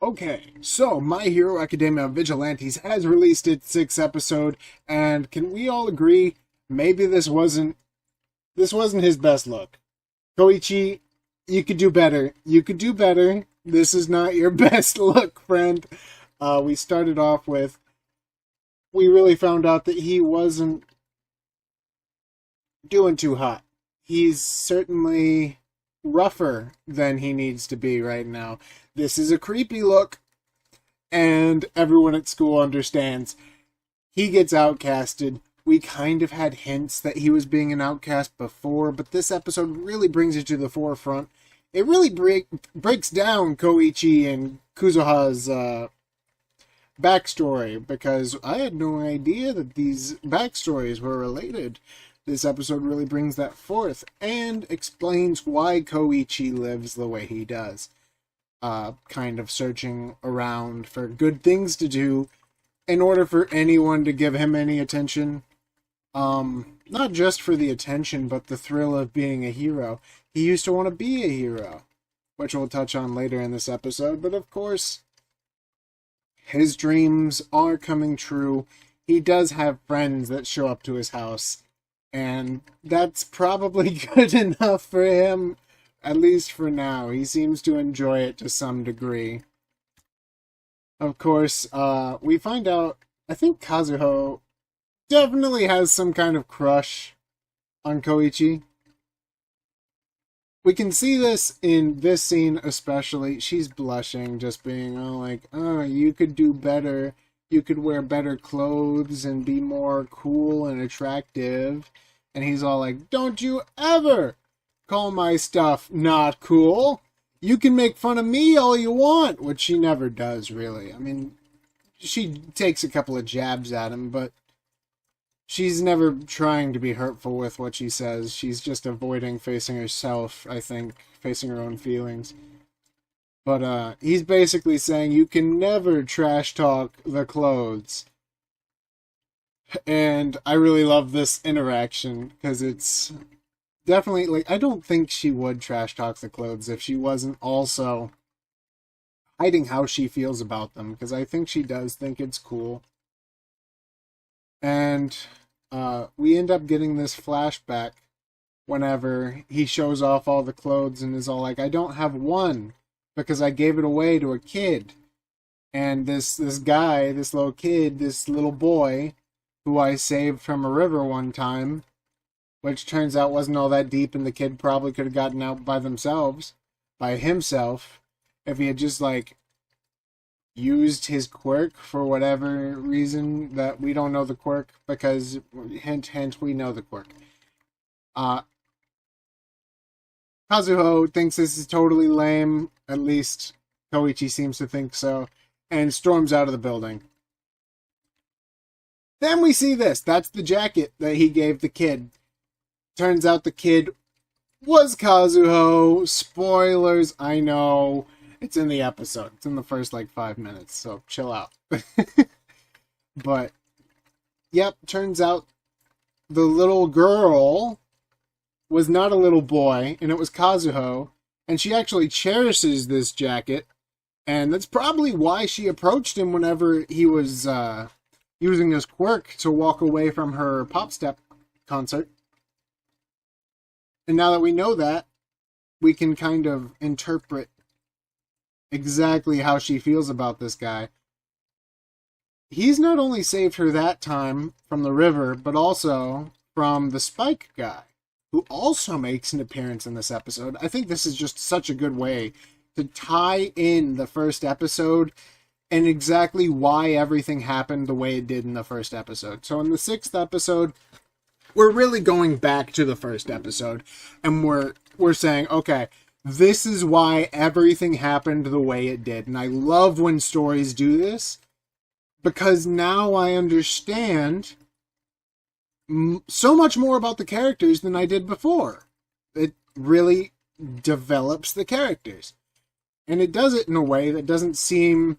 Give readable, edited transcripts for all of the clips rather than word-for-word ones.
Okay, so My Hero Academia Vigilantes has released its sixth episode, and can we all agree maybe this wasn't his best look? Koichi, you could do better. You could do better. This is not your best look, friend. We started off with we really found out that he wasn't doing too hot. He's certainly rougher than he needs to be right now. This is a creepy look, and everyone at school understands. He gets outcasted. We kind of had hints that he was being an outcast before, but this episode really brings it to the forefront. It really breaks down Koichi and Kazuho's backstory, because I had no idea that these backstories were related. This episode really brings that forth and explains why Koichi lives the way he does. Kind of searching around for good things to do in order for anyone to give him any attention. Not just for the attention, but the thrill of being a hero. He used to want to be a hero, which we'll touch on later in this episode, but of course, his dreams are coming true. He does have friends that show up to his house, and that's probably good enough for him, at least for now. He seems to enjoy it to some degree. Of course, we find out, I think Kazuho definitely has some kind of crush on Koichi. We can see this in this scene especially. She's blushing, just being all like, oh, you could do better. You could wear better clothes and be more cool and attractive. And he's all like, don't you ever call my stuff not cool. You can make fun of me all you want, which she never does, really. I mean, she takes a couple of jabs at him, but she's never trying to be hurtful with what she says. She's just avoiding facing herself, I think, facing her own feelings. But he's basically saying you can never trash talk the clothes. And I really love this interaction, because it's definitely, like, I don't think she would trash talk the clothes if she wasn't also hiding how she feels about them, because I think she does think it's cool. And we end up getting this flashback whenever he shows off all the clothes and is all like, I don't have one because I gave it away to a kid. And this guy, this little kid, this little boy, who I saved from a river one time, which turns out wasn't all that deep, and the kid probably could have gotten out by himself, if he had just, like, used his quirk for whatever reason that we don't know the quirk, because, hint, hint, we know the quirk. Kazuho thinks this is totally lame, at least Koichi seems to think so, and storms out of the building. Then we see this. That's the jacket that he gave the kid. Turns out the kid was Kazuho. Spoilers, I know. It's in the episode. It's in the first, 5 minutes, so chill out. But, yep, turns out the little girl was not a little boy, and it was Kazuho, and she actually cherishes this jacket, and that's probably why she approached him whenever he was using his quirk to walk away from her pop step concert. And now that we know that, we can kind of interpret exactly how she feels about this guy. He's not only saved her that time from the river, but also from the Spike guy, who also makes an appearance in this episode. I think this is just such a good way to tie in the first episode and exactly why everything happened the way it did in the first episode. So in the sixth episode, we're really going back to the first episode, and we're saying, okay, this is why everything happened the way it did. And I love when stories do this, because now I understand so much more about the characters than I did before. It really develops the characters. And it does it in a way that doesn't seem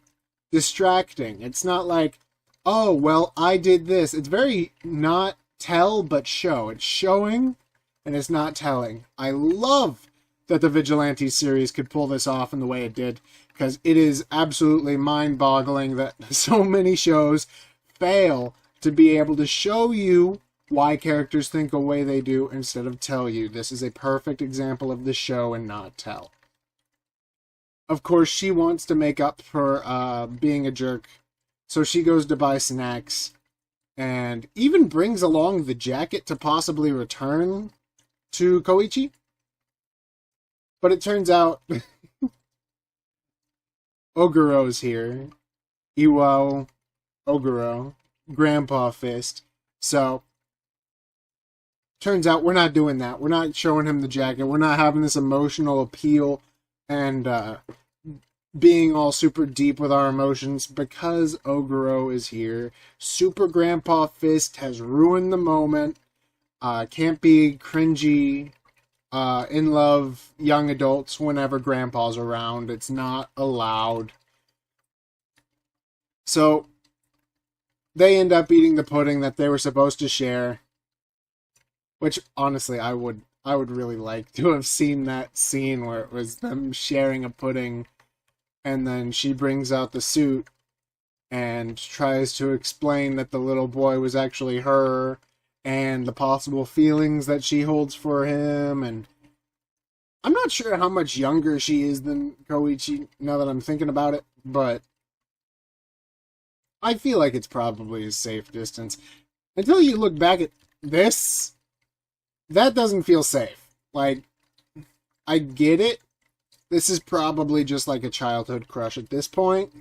distracting. It's not like, oh, well, I did this. It's very not tell, but show. It's showing, and it's not telling. I love that the Vigilantes series could pull this off in the way it did, because it is absolutely mind-boggling that so many shows fail to be able to show you why characters think the way they do instead of tell you. This is a perfect example of the show and not tell. Of course, she wants to make up for being a jerk, so she goes to buy snacks and even brings along the jacket to possibly return to Koichi. But it turns out Oguro's here. Iwao Oguro, Grandpa Fist. So, turns out we're not doing that. We're not showing him the jacket. We're not having this emotional appeal and being all super deep with our emotions because Oguro is here. Super Grandpa Fist has ruined the moment. Can't be cringy, in love young adults whenever Grandpa's around. It's not allowed. So, they end up eating the pudding that they were supposed to share. Which, honestly, I would really like to have seen that scene where it was them sharing a pudding, and then she brings out the suit and tries to explain that the little boy was actually her, and the possible feelings that she holds for him, and I'm not sure how much younger she is than Koichi, now that I'm thinking about it, but I feel like it's probably a safe distance. Until you look back at this, that doesn't feel safe. Like, I get it. This is probably just like a childhood crush at this point.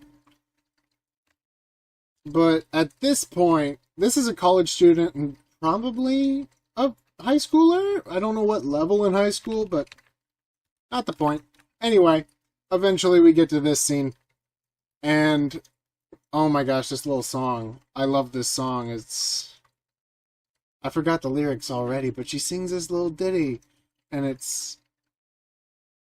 But at this point, this is a college student and probably a high schooler? I don't know what level in high school, but not the point. Anyway, eventually we get to this scene. And, oh my gosh, this little song. I love this song. I forgot the lyrics already, but she sings this little ditty, and it's,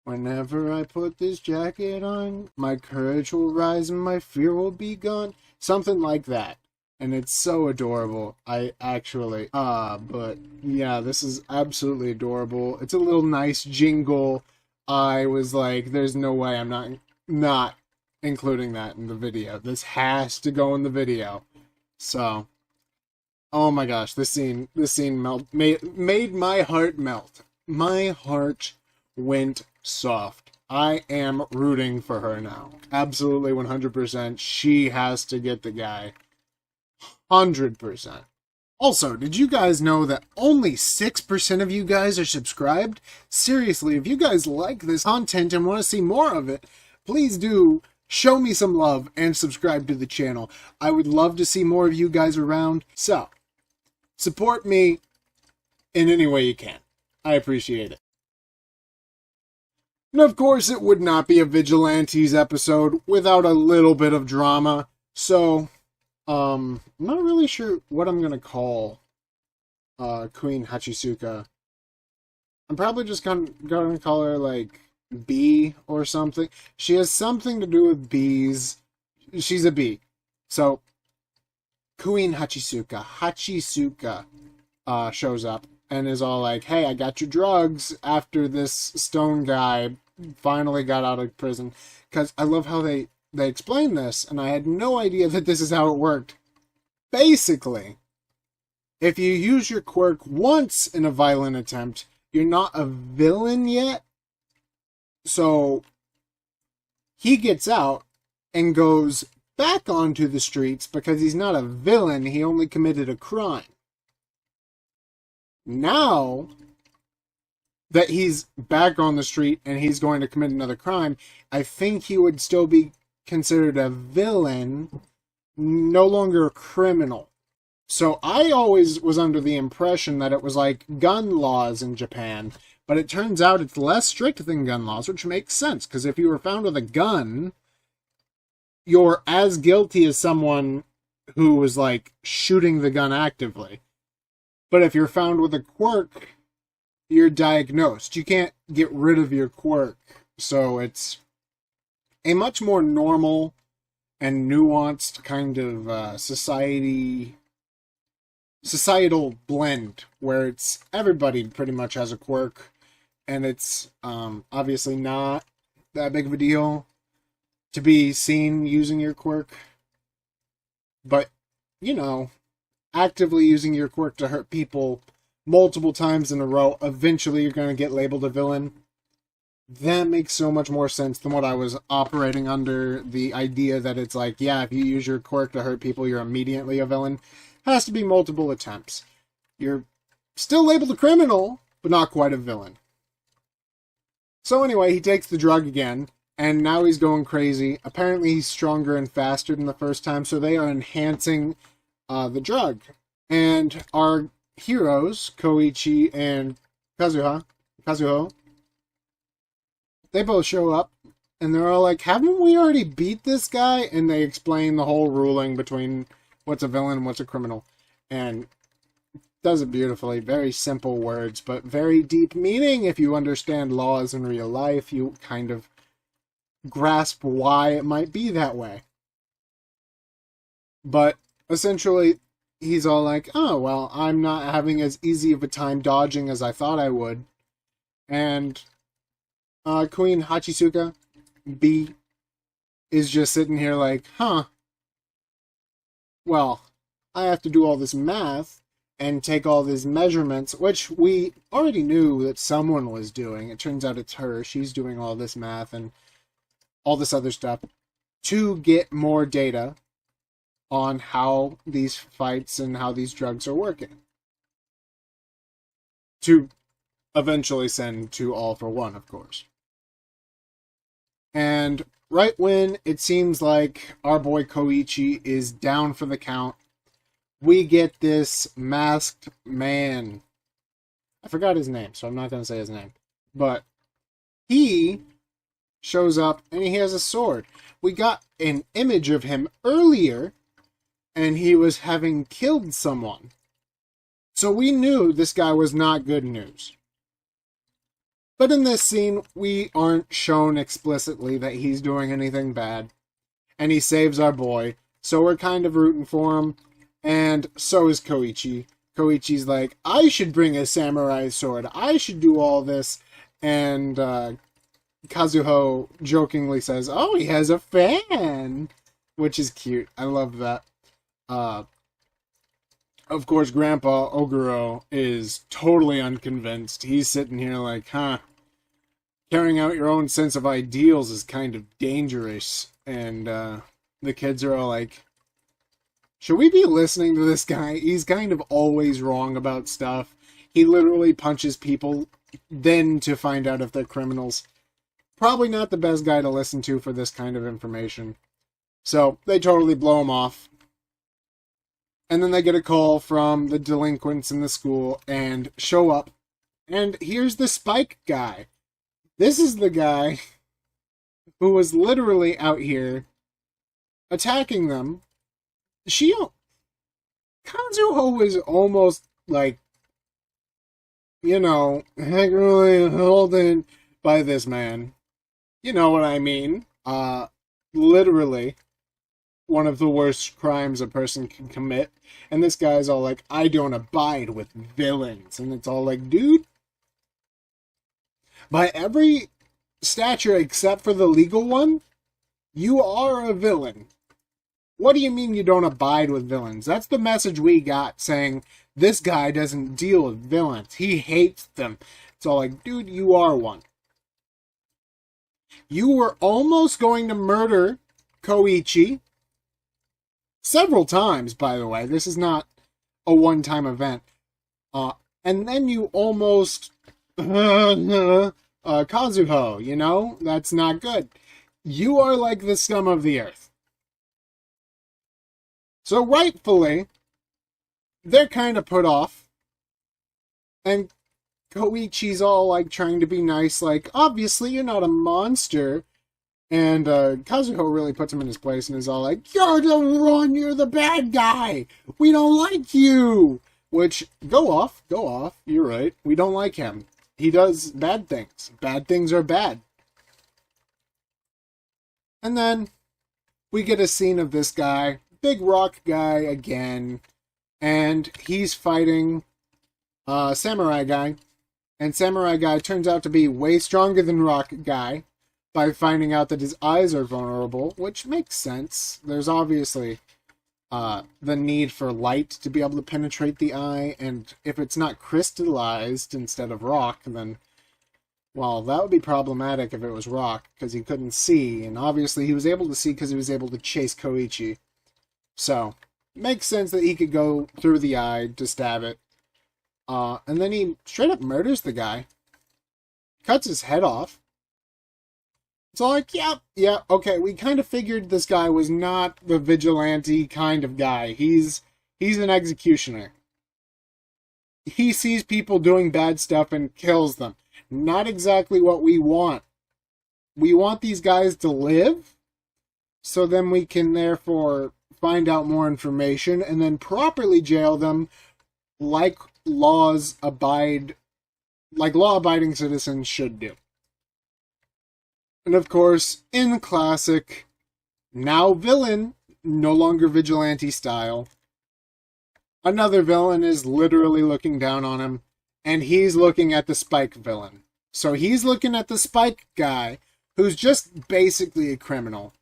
whenever I put this jacket on, my courage will rise and my fear will be gone. Something like that. And it's so adorable. But yeah, this is absolutely adorable. It's a little nice jingle. I was like, there's no way I'm not including that in the video. This has to go in the video. So, oh my gosh, this scene made my heart melt. My heart went soft. I am rooting for her now. Absolutely 100%. She has to get the guy. 100%. Also, did you guys know that only 6% of you guys are subscribed? Seriously, if you guys like this content and want to see more of it, please do show me some love and subscribe to the channel. I would love to see more of you guys around. So, support me in any way you can. I appreciate it. And of course, it would not be a Vigilantes episode without a little bit of drama. So, I'm not really sure what I'm gonna call Queen Hachisuka. I'm probably just gonna call her, like, bee or something. She has something to do with bees. She's a bee. So, Queen Hachisuka shows up and is all like, hey, I got your drugs after this stone guy finally got out of prison. Because I love how they explain this, and I had no idea that this is how it worked. Basically, if you use your quirk once in a violent attempt, you're not a villain yet. So, he gets out and goes back onto the streets because he's not a villain, he only committed a crime. Now that he's back on the street and he's going to commit another crime, I think he would still be considered a villain, no longer a criminal. So I always was under the impression that it was like gun laws in Japan, but it turns out it's less strict than gun laws, which makes sense, because if you were found with a gun, you're as guilty as someone who was, like, shooting the gun actively. But if you're found with a quirk, you're diagnosed. You can't get rid of your quirk. So it's a much more normal and nuanced kind of societal blend, where it's everybody pretty much has a quirk, and it's obviously not that big of a deal. to be seen using your quirk. But, you know, actively using your quirk to hurt people multiple times in a row, eventually you're going to get labeled a villain. That makes so much more sense than what I was operating under, the idea that it's like, yeah, if you use your quirk to hurt people, you're immediately a villain. Has to be multiple attempts. You're still labeled a criminal, but not quite a villain. So anyway, he takes the drug again, and now he's going crazy. Apparently he's stronger and faster than the first time, so they are enhancing the drug. And our heroes, Koichi and Kazuho, they both show up, and they're all like, haven't we already beat this guy? And they explain the whole ruling between what's a villain and what's a criminal. And does it beautifully. Very simple words, but very deep meaning. If you understand laws in real life, you kind of grasp why it might be that way. But essentially, he's all like, oh, well, I'm not having as easy of a time dodging as I thought I would. And Queen Hachisuka B is just sitting here like, huh, well, I have to do all this math and take all these measurements, which we already knew that someone was doing. It turns out it's her. She's doing all this math and all this other stuff to get more data on how these fights and how these drugs are working. To eventually send to All for One, of course. And right when it seems like our boy Koichi is down for the count, we get this masked man. I forgot his name, so I'm not going to say his name. But he shows up and he has a sword. We got an image of him earlier, and he was having killed someone. So we knew this guy was not good news. But in this scene, we aren't shown explicitly that he's doing anything bad. And he saves our boy. So we're kind of rooting for him. And so is Koichi. Koichi's like, I should bring a samurai sword. I should do all this. And Kazuho jokingly says, oh, he has a fan. Which is cute. I love that. Of course, Grandpa Oguro is totally unconvinced. He's sitting here like, huh, carrying out your own sense of ideals is kind of dangerous. And the kids are all like, should we be listening to this guy? He's kind of always wrong about stuff. He literally punches people then to find out if they're criminals. Probably not the best guy to listen to for this kind of information. So they totally blow him off. And then they get a call from the delinquents in the school and show up. And here's the Spike guy. This is the guy who was literally out here attacking them. Kazuho was almost like, you know, really holding by this man. You know what I mean. Literally one of the worst crimes a person can commit. And this guy's all like, I don't abide with villains. And it's all like, dude, by every stature except for the legal one, you are a villain. What do you mean you don't abide with villains? That's the message we got, saying this guy doesn't deal with villains. He hates them. It's all like, dude, you are one. You were almost going to murder Koichi. Several times, by the way. This is not a one-time event. And then you almost... Kazuho, you know? That's not good. You are like the scum of the earth. So rightfully, they're kind of put off. And Koichi's all like trying to be nice, like, obviously you're not a monster. And Kazuho really puts him in his place and is all like, you're the one, you're the bad guy. We don't like you. Which, go off, you're right. We don't like him. He does bad things. Bad things are bad. And then we get a scene of this guy, big rock guy again, and he's fighting Samurai Guy. And Samurai Guy turns out to be way stronger than Rock Guy, by finding out that his eyes are vulnerable, which makes sense. There's obviously the need for light to be able to penetrate the eye, and if it's not crystallized instead of rock, then, well, that would be problematic if it was rock, because he couldn't see, and obviously he was able to see because he was able to chase Koichi. So, makes sense that he could go through the eye to stab it. And then he straight up murders the guy. Cuts his head off. It's all like, yeah, okay, we kind of figured this guy was not the vigilante kind of guy. He's an executioner. He sees people doing bad stuff and kills them. Not exactly what we want. We want these guys to live, so then we can therefore find out more information and then properly jail them like law-abiding citizens should do. And of course, in classic, now villain, no longer vigilante style, another villain is literally looking down on him, and he's looking at the Spike villain. So he's looking at the Spike guy, who's just basically a criminal.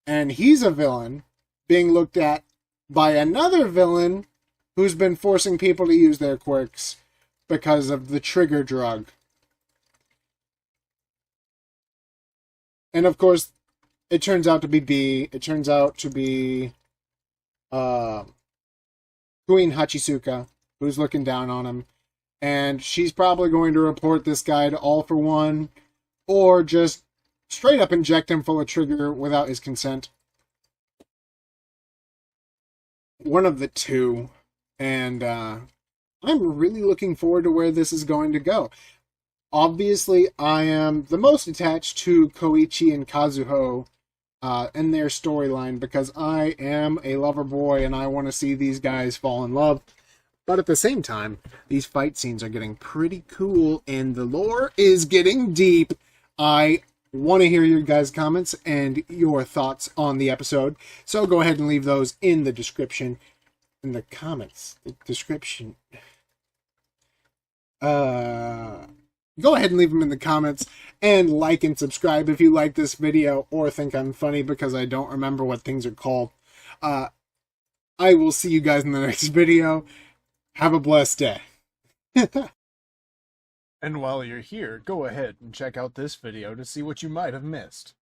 And he's a villain being looked at by another villain who's been forcing people to use their quirks because of the trigger drug. And of course, it turns out to be B. It turns out to be Queen Hachisuka, who's looking down on him. And she's probably going to report this guy to All for One, or just straight up inject him full of trigger without his consent. One of the two. And I'm really looking forward to where this is going to go. Obviously, I am the most attached to Koichi and Kazuho in their storyline because I am a lover boy and I want to see these guys fall in love. But at the same time, these fight scenes are getting pretty cool and the lore is getting deep. I want to hear your guys' comments and your thoughts on the episode. So go ahead and leave those in the description. In the comments. The description. Go ahead and leave them in the comments, and like and subscribe if you like this video or think I'm funny because I don't remember what things are called. I will see you guys in the next video. Have a blessed day. And while you're here, go ahead and check out this video to see what you might have missed.